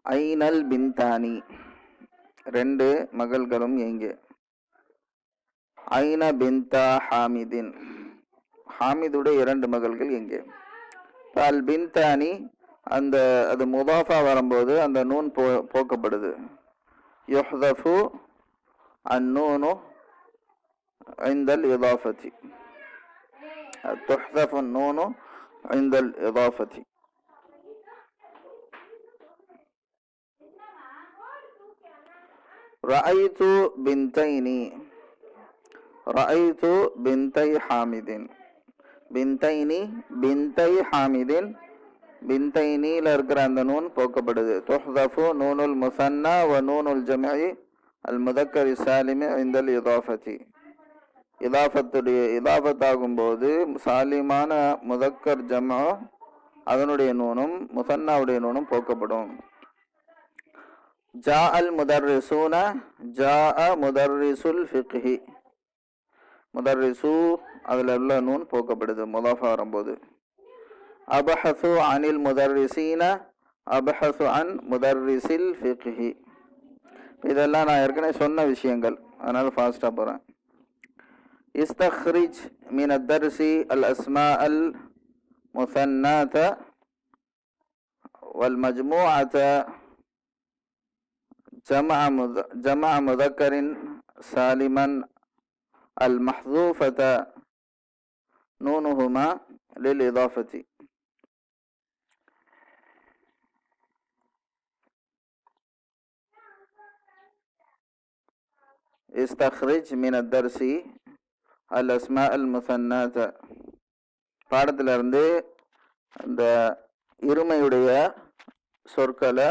ஐனல் பின்தானி, ரெண்டு மகள்களும் எங்கே? ஐன பின்தா ஹாமிதின், ஹாமிதுடைய இரண்டு மகள்கள் எங்கே? அல் பின்தானி அது முதாஃபா வரும்போது அந்த நூன் போக்கப்படுது. யுஹ்தஃபு அந்நூனு இந்தல் இதாஃபதி, துஹ்தஃபு அந்நூனு இந்தல் இதாஃபதி. ரஅய்து பின்தைனி, ரஅய்து பின்தை ஹாமிதின், பின்தைனி பின்தை ஹாமிதின், பின்தைனில இருக்கிற அந்த நூன் போக்கப்படுது. துஹ்தஃபு நூனுல் முசன்னா வ நூனுல் ஜம்இ அல் முதக்கரி சாலிமி இந்தல் இதாஃபதி. இதாஃபத்தாகும் போது சாலிமான முதக்கர் ஜம்அ அதனுடைய நூனும் முசன்னாவுடைய நூனும் போக்கப்படும். ஜா அல் முதர்ரிசூன, ஜா முதர்ரிசுல் ஃபிக்ஹி, முதர்ரிசு அதில் உள்ள நூன் போக்கப்படுது முதாஃபா வரும்போது. அபஹசு அனில் முதர்ரிசீன, அபஹசு அன் முதர்ரிசில் ஃபிக்ஹி. இதெல்லாம் நான் ஏற்கனவே சொன்ன விஷயங்கள், அதனால ஃபாஸ்ட்டாக போகிறேன். இஸ்தக்ரிஜ் மின் அத்தர்சி அல் அஸ்மா அல் முசன்னாத வல் மஜ்மூஅத ஜமஅ முதக்கரின் சாலிமன் அல் மஹ்தூஃபத நூனுஹுமா லில் இதாஃபதி. இஸ்தக்ரிஜ் மின் அத்தர்சி அல் அஸ்மா அல் முசன்னாத, பாடத்திலிருந்து அந்த இருமையுடைய சொற்களை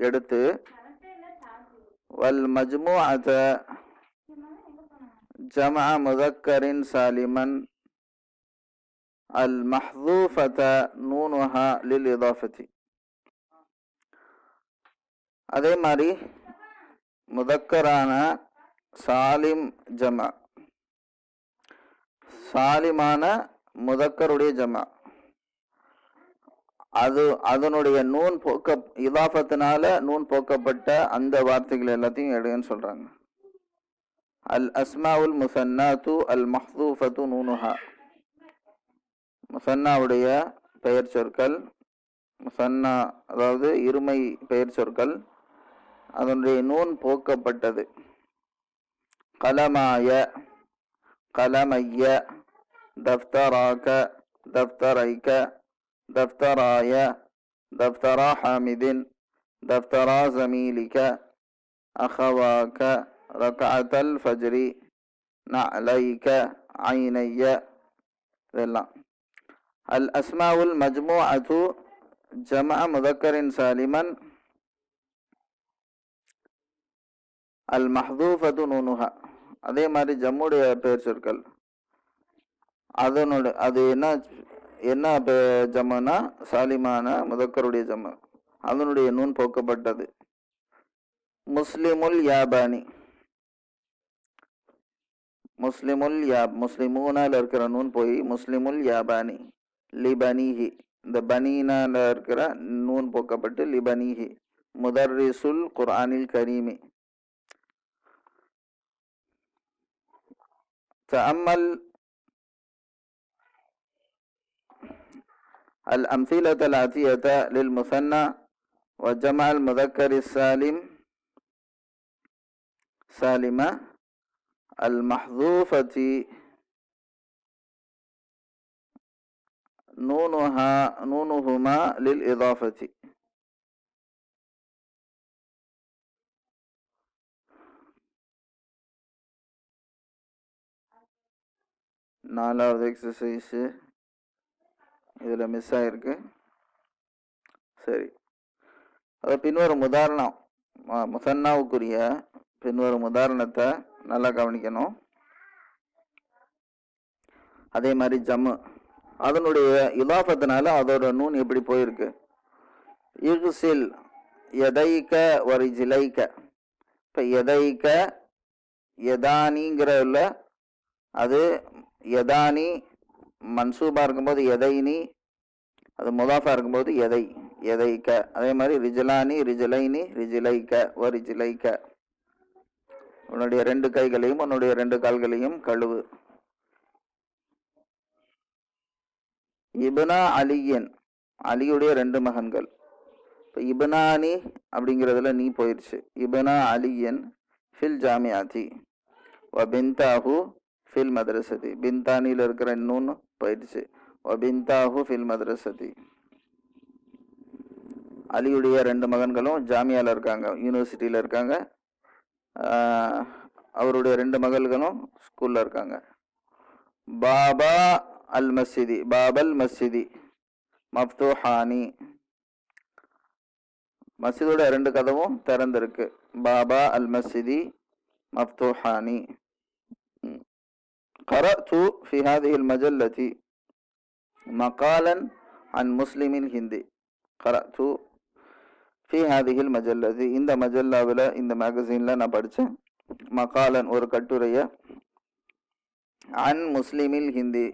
எடுத்து வல் மஜ்மூஅத ஜமஅ முதக்கரின் சாலிமன் அல் மஹ்தூஃபத நூனுஹா லில் இதாஃபதி. அதே மாதிரி முதக்கரான சாலிம் ஜமா, சாலிமான முதக்கருடைய ஜமா, அதனுடைய நூன் இதாஃபத்தினால நூன் போக்கப்பட்ட அந்த வார்த்தைகள் எல்லாத்தையும் எடுன்னு சொல்றாங்க. அல் அஸ்மாவுல் முசன்னாத்து அல் மஹ்தூஃபத்து நூனுஹா, முசன்னாவுடைய பெயர் சொற்கள், முசன்னா அதாவது இருமை பெயர் சொற்கள், அதனுடைய நூன் போக்கப்பட்டது. கலமாய, கலமைய, தஃப்தராக, தஃப்தரைக, தஃப்தராய, தஃப்தரா ஹாமிதின், தஃப்தரா ஜமீலிக, அஹவாக, ரக்அத்தல் ஃபஜ்ரி, நஅலைக, ஐனைய, இதெல்லாம். அல் அஸ்மாவுல் மஜ்மூஅத்து ஜமஅ முதக்கரின் சாலிமன் அல் மஹ்தூஃபத்து நூனுஹா, அதே மாதிரி ஜம்முடைய பெயர் சொற்கள், அது என்ன ஜம்முனா சாலிமான முதக்கருடைய ஜம்மு, அதனுடைய நூன் போக்கப்பட்டது. முஸ்லிமுல் யாபானி, முஸ்லிமுல் முஸ்லிமூனால இருக்கிற நூன் போய் முஸ்லிமுல் யாபானி, லிபனிஹி, இந்த பனீனால இருக்கிற நூன் போக்கப்பட்டு லிபனிஹி. முதர்ரிசுல் குர்ஆனில் கரீமி. تأمل الأمثلة الآتية للمثنى وجمع المذكر السالم سالمة المحذوفة نونهما للإضافة. நாலாவது எக்ஸசைஸ் இதில் மிஸ் ஆகிருக்கு. சரி, அது பின்வரும் உதாரணம், முசன்னாவுக்குரிய பின்வரும் உதாரணத்தை நல்லா கவனிக்கணும். அதே மாதிரி ஜம்மு அதனுடைய இதாஃபத்தினால அதோட நூன் எப்படி போயிருக்கு. இகுசில் எதைக்க வரிஜிலைக்க, இப்போ எதைக்க எதானிங்கிறதுல அது எதானி மன்சூபா இருக்கும்போது எதைனி, அது முதாஃபா இருக்கும்போது எதை. எதைக்க. அதே மாதிரி ரிஜலானி ரிஜலைனி ரிஜிலைக்க வ ரிஜிலைக்க. உன்னுடைய 2 கைகளையும் உன்னுடைய 2 கால்களையும் கழுவு. இப்னா அலியன், அலியுடைய 2 மகன்கள். இப்போ இப்னானி அப்படிங்கிறதுல நீ போயிடுச்சு. இப்னா அலியன் ஃபில் ஜாமியாத்தி வ பின்தாஹு ஃபில் மதரசதி. பின்தானியில் இருக்கிற நூன் போயிடுச்சு. வ பின்தாஹு ஃபில் மதரசதி. அலியுடைய 2 மகன்களும் ஜாமியாவில் இருக்காங்க, யூனிவர்சிட்டியில் இருக்காங்க. அவருடைய 2 மகள்களும் ஸ்கூலில் இருக்காங்க. பாபா அல் மஸ்ஜிதி, பாபல் மஸ்ஜிதி மஃப்தூஹானி. மஸ்ஜிதோட 2 கதவும் திறந்திருக்கு. பாபா அல் மஸ்ஜிதி மஃப்தூஹானி. கரஅது ஃபி ஹாதிஹில் மஜல்லதி மகாலன் அன் முஸ்லிமின் ஹிந்தி. கரஅது ஃபி ஹாதிஹில் மஜல்லதி, இந்த மஜல்லாவில், இந்த மேகசீனில் நான் படித்தேன். மகாலன் ஒரு கட்டுரையை, அன் முஸ்லிமில் ஹிந்தி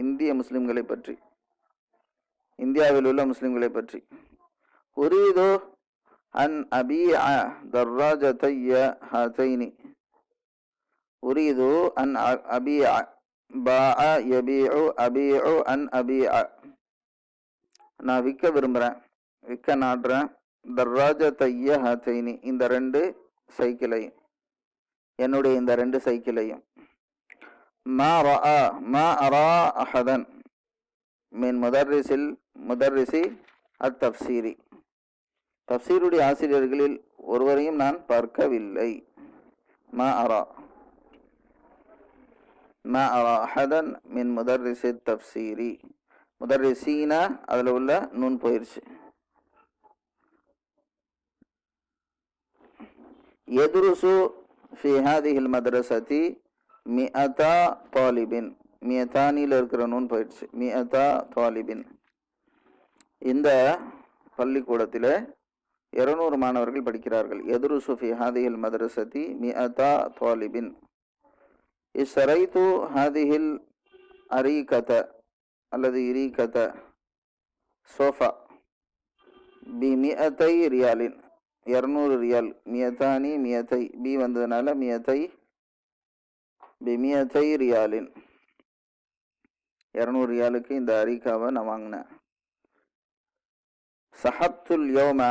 இந்திய முஸ்லிம்களை பற்றி, இந்தியாவில் உள்ள முஸ்லிம்களை பற்றி. உரீது அன் அபீஅ தர்ராஜதைய ஹாதைனி. உரீது அன் அபீஅ, பாஅ யபீஉ அபீஉ அன் அபீஅ. நான் விற்க விரும்புகிறேன், விற்க நாடுறேன். தர்ராஜதைய ஹாதைனி, இந்த 2 சைக்கிளையும், என்னுடைய இந்த 2 சைக்கிளையும். மா அரா அஹதன் மின் முதர்ரிசி அத் தஃப்சீரி. தஃப்சீருடைய ஆசிரியர்களில் ஒருவரையும் நான் பார்க்கவில்லை. மா அரா அஹதன் மின் முதர்ரிசி தஃப்சீரி. முதர்ரிசீனா அதில் உள்ள நூன் போயிடுச்சு. யதுருசு ஃபி ஹாதிஹில் மதரசதி மிஅதா தாலிபின். மியதானியில் இருக்கிற நூன் போயிடுச்சு. மிஅதா தாலிபின். இந்த பள்ளிக்கூடத்தில் 200 மாணவர்கள் படிக்கிறார்கள். எதுருசு ஃபி ஹாதிஹில் மதரசதி மிஅதா தாலிபின். இஸ்ரைது ஹாதிஹில் அரீகத அல்லது இரீகத சோஃபா பி மிஅதை ரியாலின். 200 ரியால். மியதானி மியதை, பி வந்ததுனால மியதை பி மியதை ரியாலின். 200 ரியாலுக்கு இந்த அரீகாவை நான் வாங்கினேன். சஹப்துல் யோம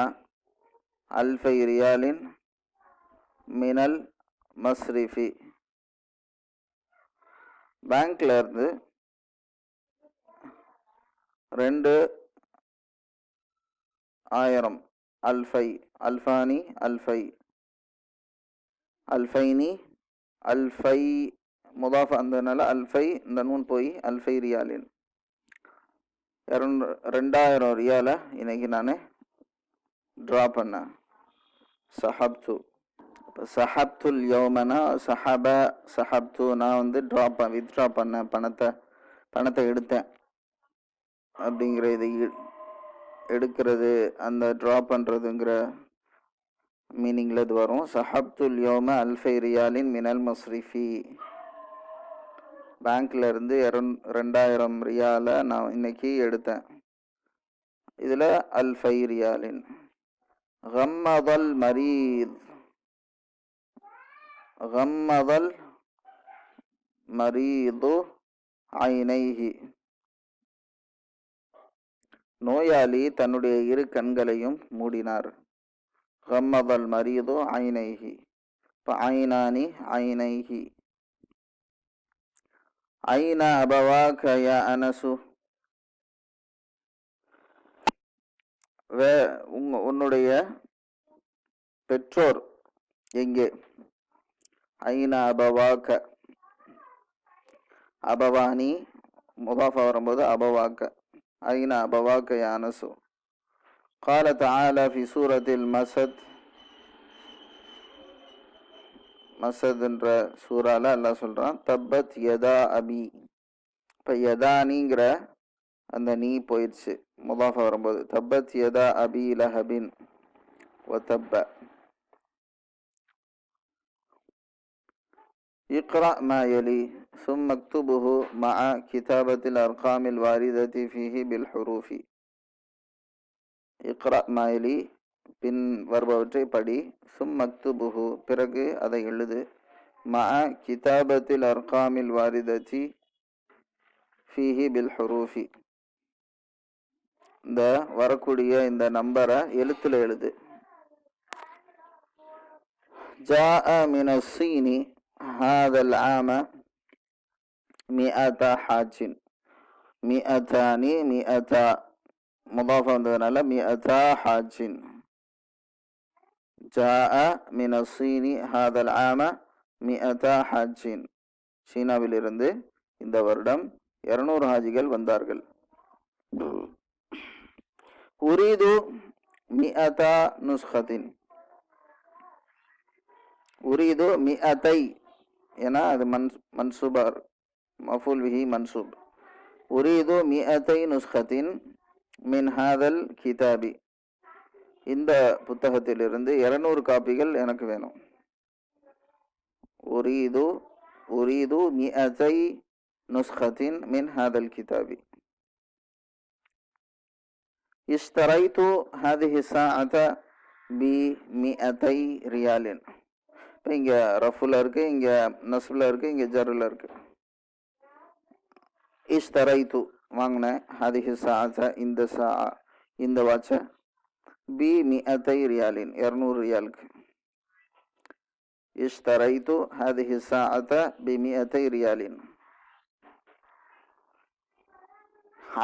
அல்ஃபை ரியாலின் மினல் மஸ்ரிஃபி. பேங்க்ல இருந்து 2000 அல்ஃபை, அல்ஃபானி அல்ஃபை, அல்ஃபைனி அல்ஃபை முதாஃப் அந்தனால அல்ஃபை, இந்த நூன் போய் அல்ஃபை ரியாலின். 2000 ரியாலை இன்னைக்கு நான் ட்ரா பண்ணேன். சஹப்து. இப்போ சஹப்துல் யோமனா சஹப்து, நான் வித்ட்ரா பண்ணேன், பணத்தை எடுத்தேன் அப்படிங்கிற, இது எடுக்கிறது, அந்த ட்ரா பண்ணுறதுங்கிற மீனிங்கில் இது வரும். சஹப்துல் யோம அல்ஃபை ரியாலின் மினல் மஸ்ரிஃபி. பேங்க்ல இருந்து 2000 ரியாலை நான் இன்னைக்கு எடுத்தேன். இதில் அல்ஃபை ரியாலின். கம்மதல் மரீது ஐனைஹி. நோயாளி தன்னுடைய 2 கண்களையும் மூடினார். கம்மதல் மரீது ஐனைஹி. இப்போ ஐனானி ஐனைஹி. ஐன அபவாக யா அனசு. உன்னுடைய பெற்றோர் எங்கே? ஐன அபவாக. அபவானி முதாஃபா வரும்போது அபவாக்க. ஐன அபவாக்க யா அனசு. قال تعالى في سورة மசத் என்ற சூறால அல்லாஹ் சொல்றான், தப்பத் யதா அபி. இப்போ யதானிங்கிற அந்த நீ போயிடுச்சு முதாஃபா வரும்போது. தப்பத் யதா அபி லஹபின் வ தப்ப. இக்ரா மா யலி ثم اكتبه مع كتابة الأرقام الواردة فيه بالحروف. இக்ரா மாயிலி பின் வருபவற்றை படி, சும் மக்துபுஹு பிறகு அதை எழுது, மஅ கிதாபத்தில் அர்காமில் வாரிதத்தி ஃபீஹி பில் ஹுரூஃபி இந்த வரக்கூடிய இந்த நம்பரை எழுத்துல எழுது. ஜாஅ மினஸ் ஸீனி ஹாதல் ஆம மிஅத ஹாஜின், மிஅதானி மிஅதா முதாஃபா வந்ததுனால மிஅதா ஹாஜின். ஜாஅ மினஸ் ஸீனி ஹாதல் ஆம மிஅதா ஹாஜின், சீனாவிலிருந்து இந்த வருடம் 200 ஹாஜிகள் வந்தார்கள். உரீது மிஅதா நுஸ்கத்தின், உரீது மிஅதை ஏன்னா அது மன்சூபார் மஃபூல் பிஹி மன்சூப். உரீது மிஅதை நுஸ்கத்தின் மின் ஹாதல் கிதாபி, இந்த புத்தகத்திலிருந்து 200 காப்பிகள் எனக்கு வேணும். உரீது உரீது மிஅதை நுஸ்கத்தின் மின் ஹாதல் கிதாபி. இஷ்தரைத்து ஹாதிஹி ஸாஅத பி 200 ரியாலின். இப்போ இங்கே ரஃபுல இருக்கு, இங்கே நஸ்பில் இருக்கு, இங்கே ஜருல இருக்கு. இஷ்தரைத்து வாங்கினேன், ஹாதிஹி ஸாஅத இந்த ஸாஅ இந்த வாட்சை, பி 200 ரியாலின் 200 ரியாலுக்கு. இஷ்தரைத்து ஹாதிஹி ஸாஅத பி 200 ரியாலின்.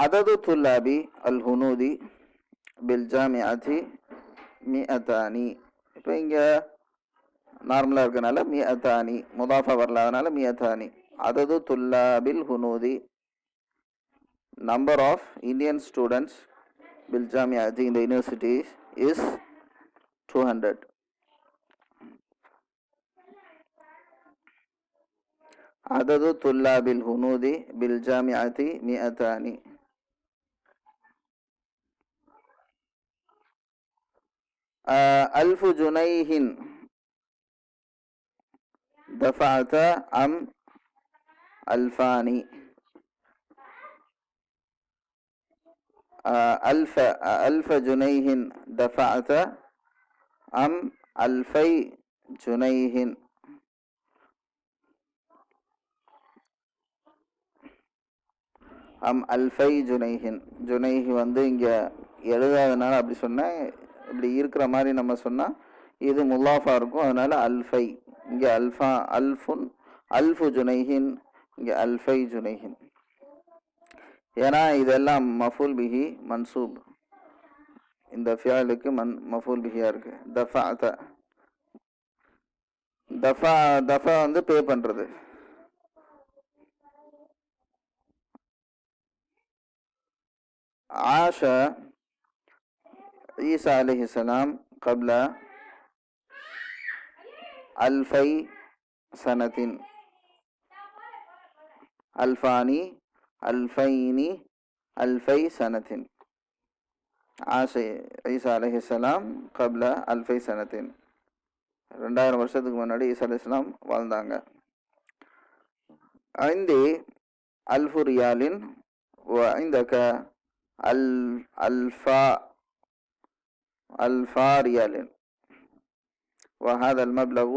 அதது துல்லாபி அல் ஹுனூதி பில் ஜாமிஅத்தி மிஅதானி. இப்போ இங்கே நார்மலாக இருக்கனால மிஅதானி, முதாஃபா வரல, அதனால மிஅதானி. அதது துல்லாபில் ஹுனூதி, நம்பர் ஆஃப் இந்தியன் ஸ்டூடெண்ட்ஸ் பில் ஜாமிஅத்தி in the university is 200. அதது துல்லாபில் ஹுனூதி பில் ஜாமிஅத்தி மிஅதானி. ألف جنيه دفعت أم ألفان. ألف جنيه دفعت أم 2000 جنيه. அம் 2000 ஜுனைஹின். ஜுனைஹி வந்து இங்கே எழுதாதனால அப்படி சொன்னேன், இப்படி இருக்கிற மாதிரி நம்ம சொன்னால் இது முல்லாஃபா இருக்கும், அதனால 2000. இங்கே அல்ஃபுன் அல்ஃபு ஜுனைஹின், இங்கே 2000 ஜுனைஹின். ஏன்னா இதெல்லாம் மஃபூல் பிஹி மன்சூப், இந்த ஃபியாலுக்கு மஃபூல் பிஹியா இருக்கு. தஃபா வந்து பே பண்றது. ஆஷ ஈசா அலைஹிஸ்ஸலாம் கப்ல 2000 சனத்தின், அல்ஃபானி 2000 சனத்தின். ஆஷ ஈசா அலைஹிஸ்ஸலாம் கப்ல 2000 சனத்தின், 2000 வருஷத்துக்கு முன்னாடி ஈசா அலைஹிஸ்ஸலாம் வாழ்ந்தாங்க. ஐந்தி அல்ஃபு ரியாலின் வ ஐந்தக ألفا ريال وهذا المبلغ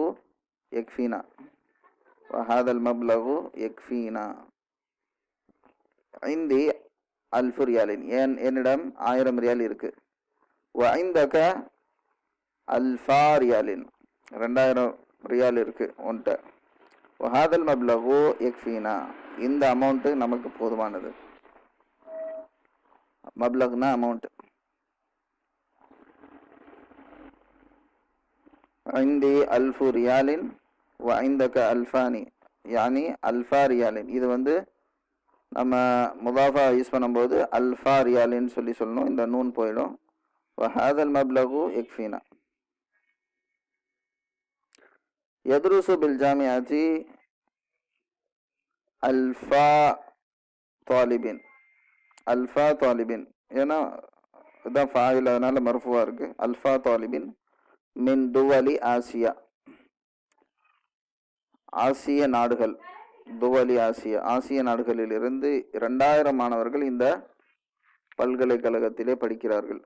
يكفينا. عندي 1000 ريال, என்னிடம் 1000 ரியால் இருக்கு. وعندك 2000 ريال, 2000 ரியால் இருக்கு உன்கிட்ட. وهذا المبلغ يكفينا, இந்த அமௌண்ட் நமக்கு போதுமானது. மப்லக்னா அமௌண்ட். عندي 1000 ريال وعندك 2000 يعني 1000 ريال. இது வந்து நம்ம முதாஃபா யூஸ் பண்ணும்போது 1000 ரியாலின்னு சொல்லணும், இந்த நூன் போயிடும். وهذا المبلغ يكفينا. يدرس بالجامعة 1000 طالب. 1000 طالب ஏன்னா இதான் ஃபாயில், அதனால மர்ஃபுவா இருக்கு. 1000 طالب மின் துவலி ஆசியா, ஆசிய நாடுகள். துவலி ஆசியா, ஆசிய நாடுகளிலிருந்து 2000 மாணவர்கள் இந்த பல்கலைக்கழகத்திலே படிக்கிறார்கள்.